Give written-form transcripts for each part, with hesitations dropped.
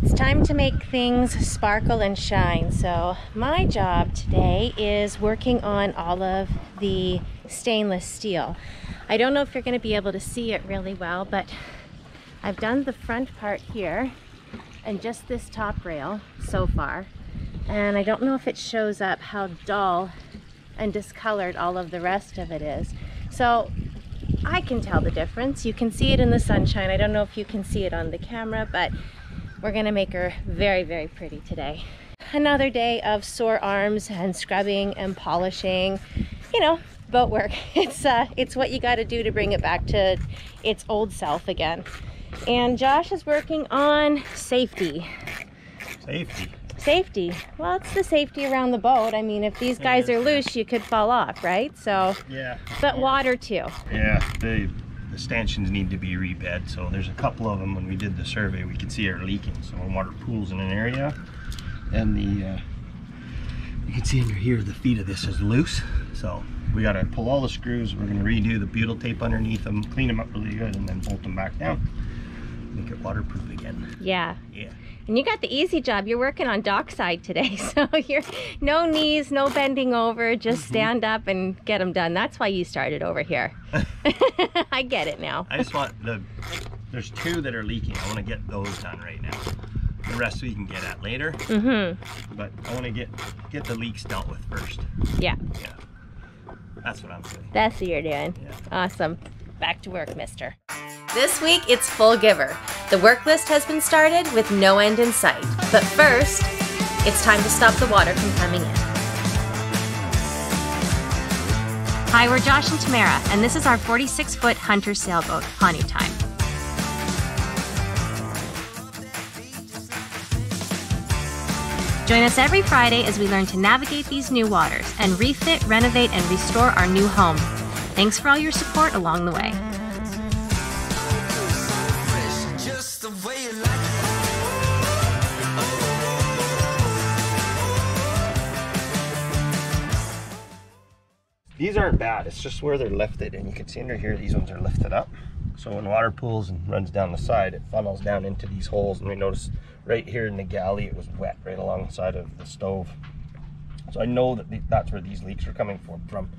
It's time to make things sparkle and shine. So my job today is working on all of the stainless steel. I don't know if you're going to be able to see it really well, but I've done the front part here and just this top rail so far. And I don't know if it shows up how dull and discolored all of the rest of it is. So I can tell the difference. You can see it in the sunshine. I don't know if you can see it on the camera, but we're gonna make her very, very pretty today. Another day of sore arms and scrubbing and polishing, you know, boat work. It's what you gotta do to bring it back to its old self again. And Josh is working on safety. Safety. Well, it's the safety around the boat. I mean, if these guys are loose, you could fall off, right? So, yeah. But water too. Yeah, the stanchions need to be rebed. So there's a couple of them. When we did the survey, we could see are leaking. So water pools in an area, and you can see under here the feet of this is loose. So we got to pull all the screws. We're going to redo the butyl tape underneath them, clean them up really good, and then bolt them back down. Make it waterproof again. Yeah. Yeah. And you got the easy job. You're working on dockside today, so you're no knees, no bending over, just stand up and get them done. That's why you started over here. I get it now. I just want there's two that are leaking. I want to get those done right now. The rest we can get at later. But I want to get the leaks dealt with first. Yeah. Yeah. That's what I'm saying. That's what you're doing. Yeah. Awesome. Back to work, mister. This week, it's full giver. The work list has been started with no end in sight. But first, it's time to stop the water from coming in. Hi, we're Josh and Tamara, and this is our 46-foot Hunter sailboat, Pawnee Time. Join us every Friday as we learn to navigate these new waters and refit, renovate, and restore our new home. Thanks for all your support along the way. These aren't bad, it's just where they're lifted, and you can see under here these ones are lifted up. So when water pools and runs down the side, it funnels down into these holes, and we notice right here in the galley it was wet right along the side of the stove. So I know that that's where these leaks are coming from.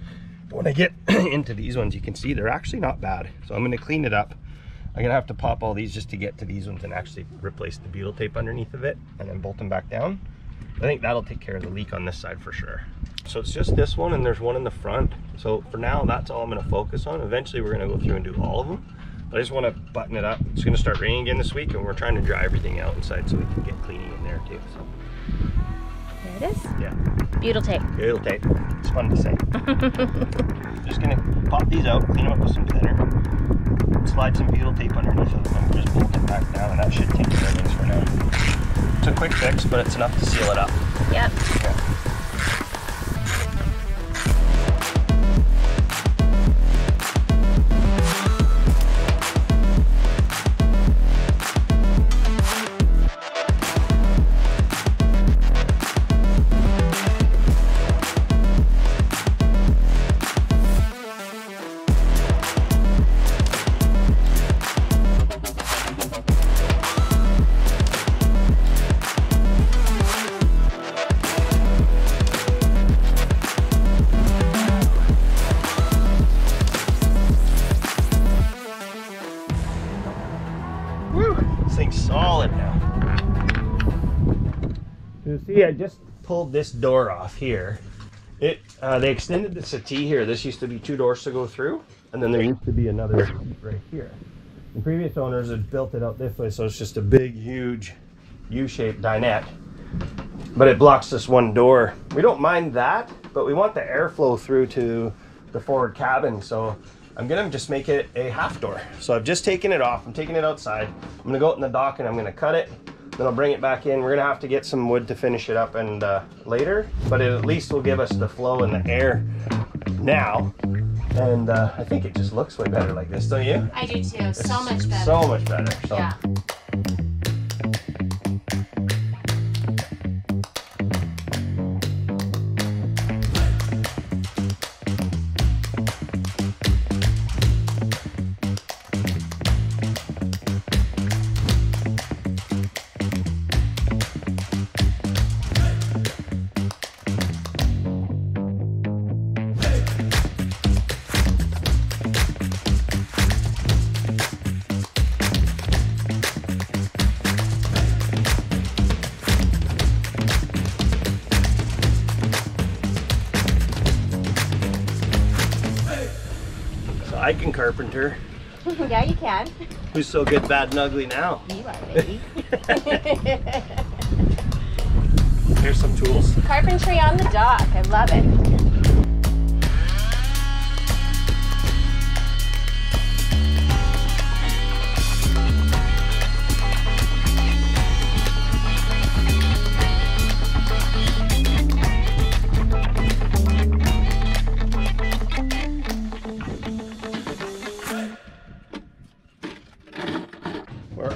But when I get into these ones, you can see they're actually not bad. So I'm going to clean it up. I'm going to have to pop all these just to get to these ones and actually replace the butyl tape underneath of it and then bolt them back down. I think that'll take care of the leak on this side for sure. So it's just this one, and there's one in the front. So for now, that's all I'm going to focus on. Eventually we're going to go through and do all of them. But I just want to button it up. It's going to start raining again this week, and we're trying to dry everything out inside so we can get cleaning in there too. So There it is. yeah. Butyl tape. Butyl tape. It's fun to say. Just going to pop these out, clean them up with some thinner, slide some butyl tape underneath of them, and just bolt it back down, and that should take care of things for now. It's a quick fix, but it's enough to seal it up. Yep. Yeah. Solid now. You see, I just pulled this door off here. They extended the settee here. This used to be 2 doors to go through, and then there used to be another right here. The previous owners had built it out this way, so it's just a big, huge U-shaped dinette. But it blocks this one door. We don't mind that, but we want the airflow through to the forward cabin, so I'm gonna just make it a half door. So I've just taken it off. I'm taking it outside. I'm gonna go out in the dock and I'm gonna cut it. Then I'll bring it back in. We're gonna have to get some wood to finish it up and later, but it at least will give us the flow and the air now. And I think it just looks way better like this, don't you? I do too. So much better. So much better. So. Yeah. I can carpenter. Yeah, you can. Who's so good, bad, and ugly now? You are, baby. Here's some tools. Carpentry on the dock. I love it.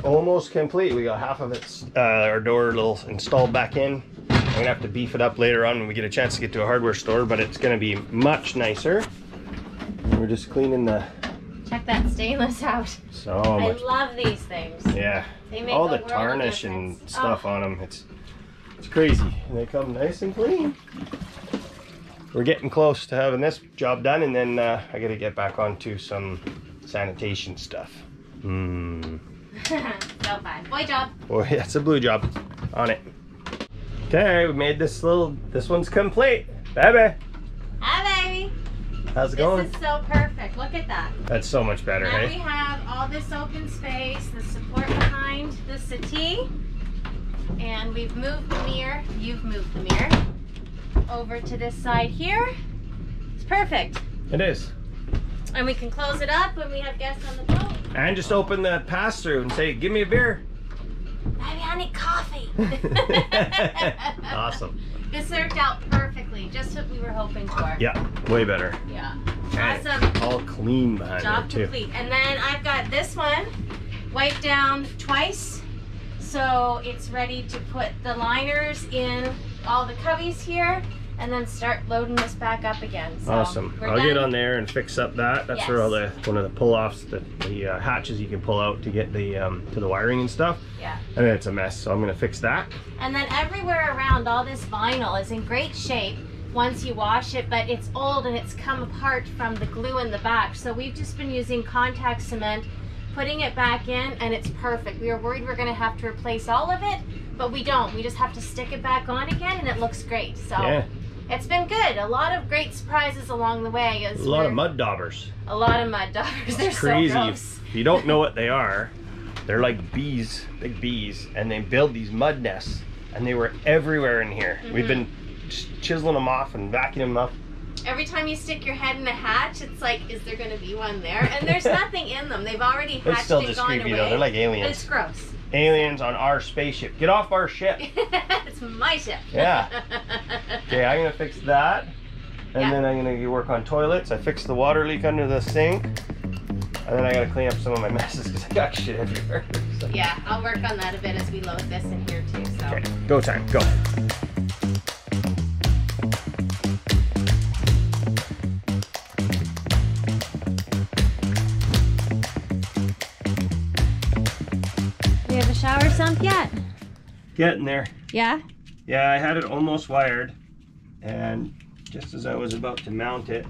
Almost complete. We got half of it, our door little installed back in. I'm gonna have to beef it up later on when we get a chance to get to a hardware store, but it's gonna be much nicer. We're just cleaning the... Check that stainless out. So much. I love these things. Yeah. They make all the the world tarnish of and difference. stuff on them. It's crazy. And they come nice and clean. We're getting close to having this job done, and then I gotta get back onto some sanitation stuff. So fun. Boy job. Boy, that's a blue job. On it. Okay, we made this one's complete. Baby. Hi, baby. How's it going? This is so perfect. Look at that. That's so much better, Now we hey? have all this open space, the support behind the settee, and we've moved the mirror. You've moved the mirror over to this side here. It's perfect. It is. And we can close it up when we have guests on the boat. And just open the pass-through and say, give me a beer. Baby, I need coffee. Awesome. This worked out perfectly, just what we were hoping for. Yeah, way better. Yeah. And Awesome. all clean behind Job it too. complete. And then I've got this one wiped down twice, so it's ready to put the liners in all the cubbies here, and then start loading this back up again. So Awesome. we're I'll done. get on there and fix up that. That's where all Yes. one of the pull-offs, the hatches you can pull out to get the to the wiring and stuff. Yeah. And it's a mess, so I'm gonna fix that. And then everywhere around, all this vinyl is in great shape once you wash it, but it's old and it's come apart from the glue in the back. So we've just been using contact cement, putting it back in, and it's perfect. We were worried we were gonna have to replace all of it, but we don't. We just have to stick it back on again, and it looks great. So Yeah. it's been good. A lot of great surprises along the way. A lot of mud daubers. A lot of mud daubers. They're Crazy. so gross. If you don't know what they are, they're like bees, big bees, and they build these mud nests, and they were everywhere in here. We've been chiseling them off and vacuuming them up. Every time you stick your head in a hatch, it's like, is there going to be one there? And there's nothing in them. They've already hatched It's still and just gone creepy away. though. They're like But aliens. it's gross. Aliens on our spaceship. Get off our ship. It's my ship. Yeah. Okay, I'm gonna fix that. And Yeah. then I'm gonna work on toilets. I fixed the water leak under the sink. And then I gotta clean up some of my messes because I got shit everywhere. So. Yeah, I'll work on that a bit as we load this in here too. So. Okay, go time, go. We have a shower sump yet? Getting there. Yeah? Yeah, I had it almost wired. And just as I was about to mount it,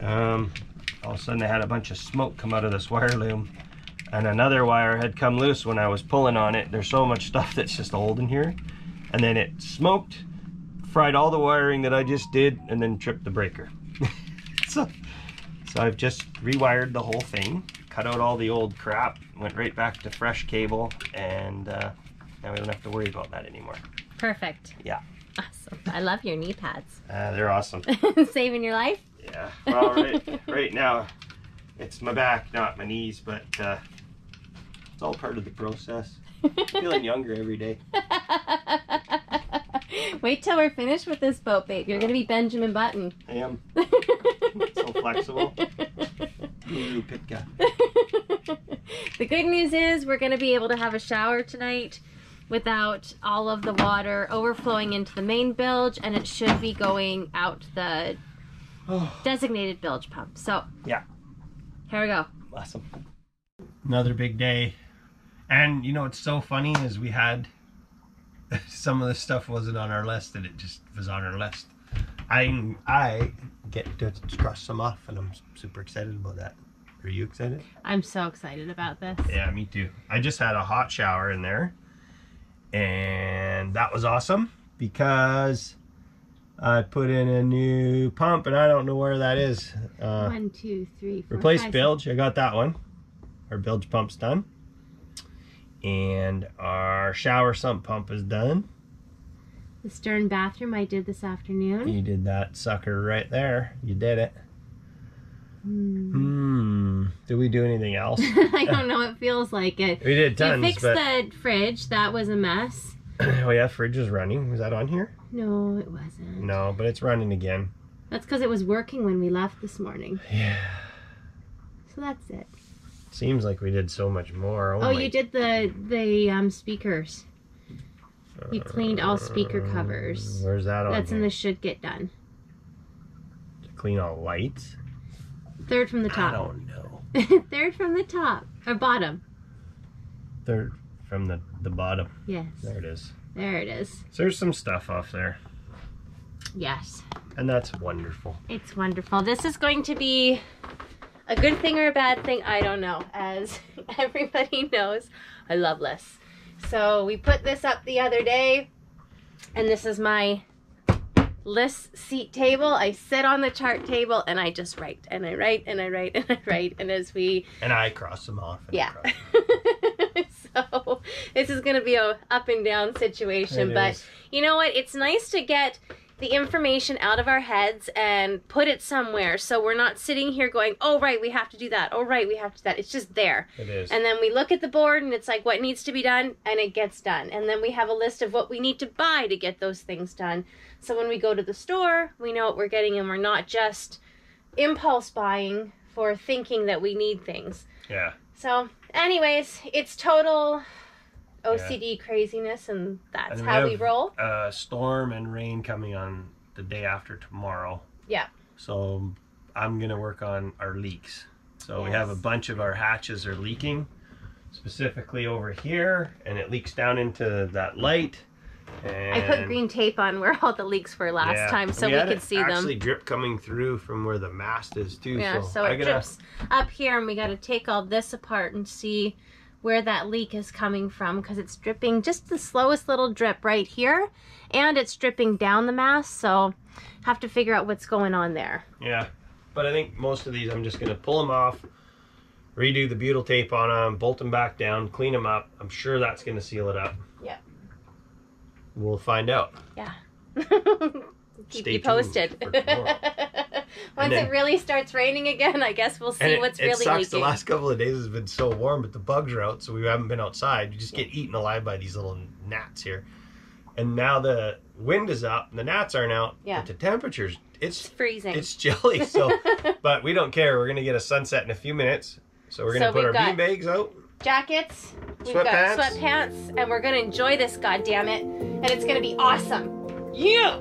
all of a sudden I had a bunch of smoke come out of this wire loom. And another wire had come loose when I was pulling on it. There's so much stuff that's just old in here. And then it smoked, fried all the wiring that I just did, and then tripped the breaker. so I've just rewired the whole thing, cut out all the old crap, went right back to fresh cable, and now we don't have to worry about that anymore. Perfect. Yeah. Awesome. I love your knee pads. They're awesome. Saving your life? Yeah. Well, right now, it's my back, not my knees, but it's all part of the process. Feeling younger every day. Wait till we're finished with this boat, babe. You're gonna be Benjamin Button. I am. So flexible. Ooh, Pitka. The good news is we're gonna be able to have a shower tonight without all of the water overflowing into the main bilge, and it should be going out the designated bilge pump. So Yeah. here we go. Awesome. Another big day. And you know what's so funny is we had some of the stuff wasn't on our list, and it just was on our list. I get to cross some off, and I'm super excited about that. Are you excited? I'm so excited about this. Yeah, me too. I just had a hot shower in there, and that was awesome because I put in a new pump, and I don't know where that is. 1, 2, 3, 4, Replace 5, bilge. I got that one. Our bilge pump's done. And our shower sump pump is done. The stern bathroom I did this afternoon. You did that sucker right there. You did it. Did we do anything else? I don't know. It feels like it. We did tons. We fixed the fridge. That was a mess. Oh yeah, fridge is running. Was that on here? No, it wasn't. No, but it's running again. That's because it was working when we left this morning. Yeah. So that's it. Seems like we did so much more. Oh, you did the speakers. You cleaned all speaker covers. Where's that on? That's in the should get done. To clean all lights? Third from the top. I don't know. Third from the top. Or bottom. Third from the bottom. Yes. There it is. There it is. So there's some stuff off there. Yes. And that's wonderful. It's wonderful. This is going to be a good thing or a bad thing, I don't know. As everybody knows, I love lists. So we put this up the other day, and this is my list seat table. I sit on the chart table and I just write, and I write, and I write, and I write, and as we... And I cross them off. And yeah. So this is going to be a up and down situation, but you know what? It's nice to get the information out of our heads and put it somewhere, so we're not sitting here going, oh right, we have to do that, oh right, we have to do that. It's just there. It is. And then we look at the board and it's like what needs to be done, and it gets done. And then we have a list of what we need to buy to get those things done. So when we go to the store, we know what we're getting, and we're not just impulse buying for thinking that we need things. Yeah. So anyways, it's total OCD craziness, and that's how we roll. Storm and rain coming on the day after tomorrow. Yeah. So I'm going to work on our leaks. So we have a bunch of our hatches are leaking, specifically over here, and it leaks down into that light. And I put green tape on where all the leaks were last time, so we could see them. Actually drip coming through from where the mast is too. Yeah, so it drips up here, and we got to take all this apart and see where that leak is coming from, because it's dripping just the slowest little drip right here, and it's dripping down the mast, so have to figure out what's going on there. Yeah, but I think most of these I'm just going to pull them off, redo the butyl tape on them, bolt them back down, clean them up. I'm sure that's going to seal it up. Yeah. We'll find out. Yeah. Keep Stay you posted. tuned for tomorrow. Once it really starts raining again, I guess we'll see what's really leaking. It sucks. The last couple of days has been so warm, but the bugs are out, so we haven't been outside. You just get eaten alive by these little gnats here. And now the wind is up, and the gnats aren't out. Yeah. But the temperatures, it's freezing. It's chilly. So, but we don't care. We're gonna get a sunset in a few minutes, so we're gonna put our bean bags out. Jackets. We've got sweatpants, and we're gonna enjoy this. Goddammit, and it's gonna be awesome. Yeah.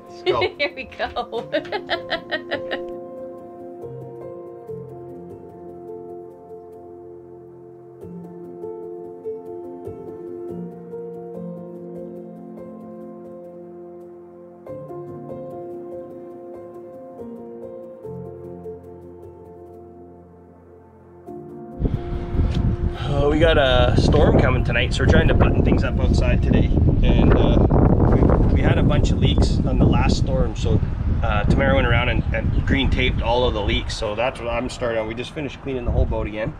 Let's go. Here we go. We got a storm coming tonight, so we're trying to button things up outside today. And we had a bunch of leaks on the last storm, so Tamara went around and green taped all of the leaks. So that's what I'm starting on. We just finished cleaning the whole boat again.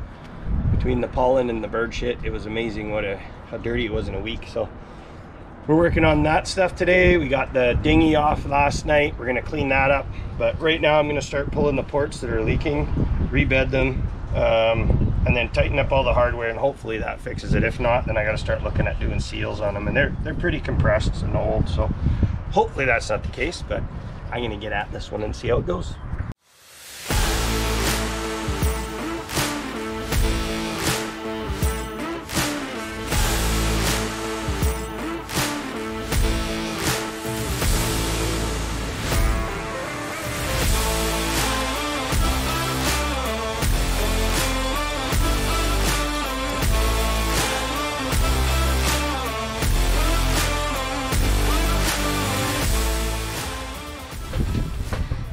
Between the pollen and the bird shit, it was amazing how dirty it was in a week. So we're working on that stuff today. We got the dinghy off last night. We're gonna clean that up. But right now I'm gonna start pulling the ports that are leaking, rebed them, and then tighten up all the hardware, and hopefully that fixes it. If not, then I got to start looking at doing seals on them, and they're pretty compressed and old, so hopefully that's not the case. But I'm gonna get at this one and see how it goes.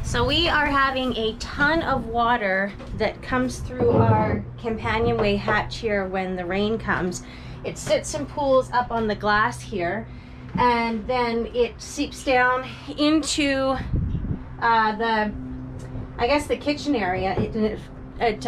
So we are having a ton of water that comes through our Companionway hatch here when the rain comes. It sits and pools up on the glass here, and then it seeps down into I guess the kitchen area. It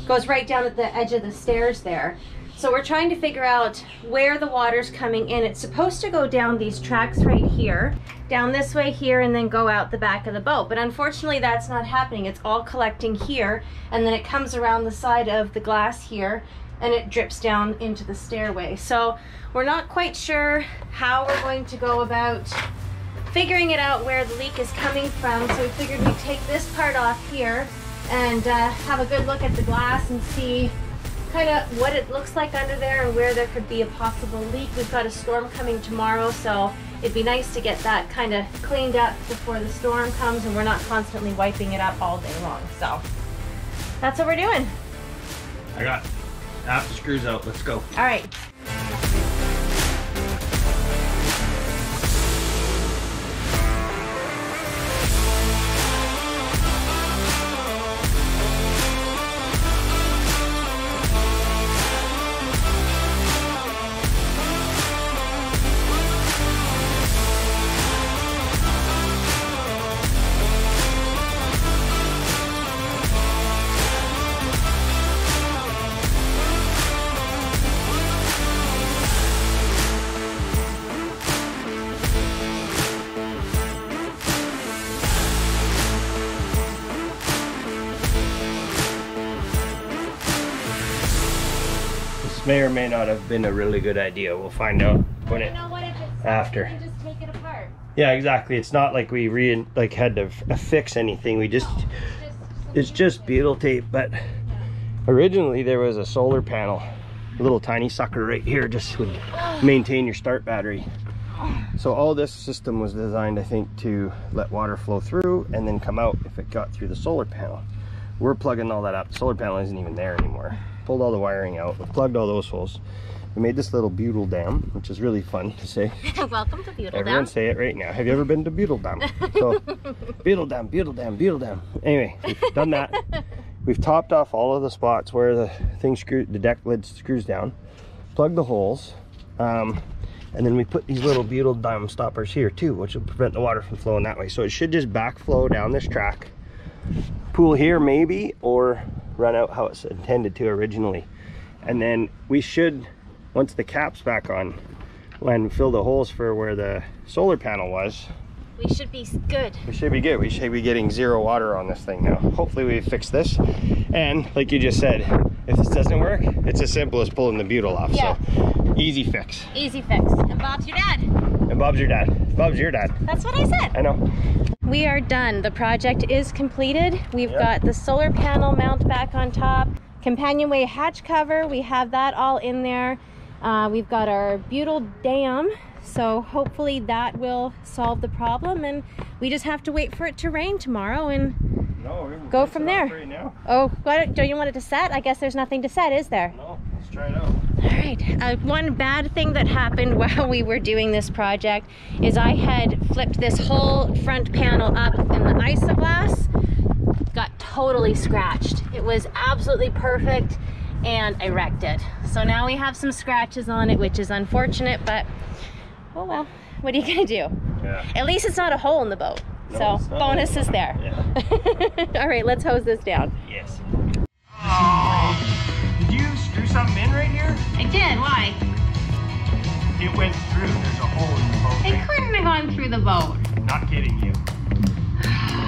goes right down at the edge of the stairs there. So we're trying to figure out where the water's coming in. It's supposed to go down these tracks right here, down this way here, and then go out the back of the boat. But unfortunately, that's not happening. It's all collecting here, and then it comes around the side of the glass here, and it drips down into the stairway. So we're not quite sure how we're going to go about figuring it out where the leak is coming from. So we figured we'd take this part off here and have a good look at the glass and see kind of what it looks like under there and where there could be a possible leak. We've got a storm coming tomorrow, so it'd be nice to get that kind of cleaned up before the storm comes and we're not constantly wiping it up all day long. So that's what we're doing. I got half the screws out. Let's go. All right. May or may not have been a really good idea. We'll find out when it after. You can just take it apart. Yeah, exactly. It's not like we had to fix anything. We just it's just butyl tape. But originally there was a solar panel, a little tiny sucker right here, just would maintain your start battery. So all this system was designed, I think, to let water flow through and then come out if it got through the solar panel. We're plugging all that up. The solar panel isn't even there anymore. Pulled all the wiring out, we plugged all those holes. We made this little butyl dam, which is really fun to say. Welcome to Butyl Dam. Everyone say it right now. Have you ever been to Butyl Dam? So, Butyl Dam, Butyl Dam, Butyl Dam. Anyway, we've done that. We've topped off all of the spots where the deck lid screws down, plugged the holes, and then we put these little butyl dam stoppers here too, which will prevent the water from flowing that way. So it should just backflow down this track, pool here maybe, or run out how it's intended to originally. And then we should, once the cap's back on, when we fill the holes for where the solar panel was, we should be good. We should be good. We should be getting zero water on this thing now. Hopefully we fix this. And like you just said, if this doesn't work, it's as simple as pulling the butyl off. Yeah. So easy fix. Easy fix. And Bob's your dad. And Bob's your dad. Bob's your dad. That's what I said. I know. We are done. The project is completed. We've got the solar panel mount back on top, Companionway hatch cover, we have that all in there. We've got our butyl dam, so hopefully that will solve the problem, and we just have to wait for it to rain tomorrow and go from there. Right now. Oh, don't you want it to set? I guess there's nothing to set, is there? No, let's try it out. All right, one bad thing that happened while we were doing this project is I had flipped this whole front panel up and the isoglass got totally scratched. It was absolutely perfect and I wrecked it. So now we have some scratches on it, which is unfortunate, but oh well, what are you gonna do? Yeah. At least it's not a hole in the boat. No, so bonus is there. Yeah. All right, let's hose this down. Yes. Oh, did you screw something in right here? I did, why? It went through, there's a hole in the boat. It couldn't have gone through the boat. Not kidding you.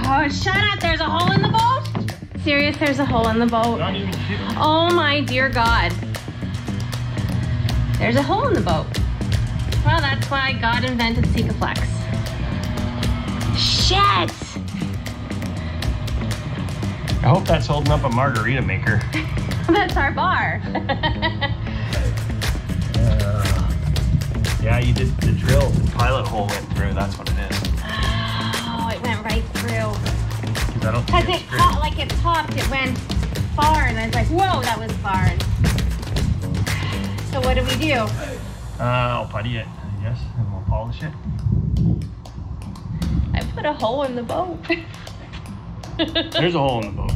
Oh, shut up, there's a hole in the boat? Serious, there's a hole in the boat? Not even kidding. Oh my dear God. There's a hole in the boat. Well, that's why God invented Sikaflex. Shit! I hope that's holding up a margarita maker. That's our bar. Yeah, you did the drill. The pilot hole went through. That's what it is. Oh, it went right through. Because it caught, like it popped, it went far, and I was like, whoa, that was far. So what do we do? I'll putty it, I guess, and we'll polish it. I put a hole in the boat. There's a hole in the boat.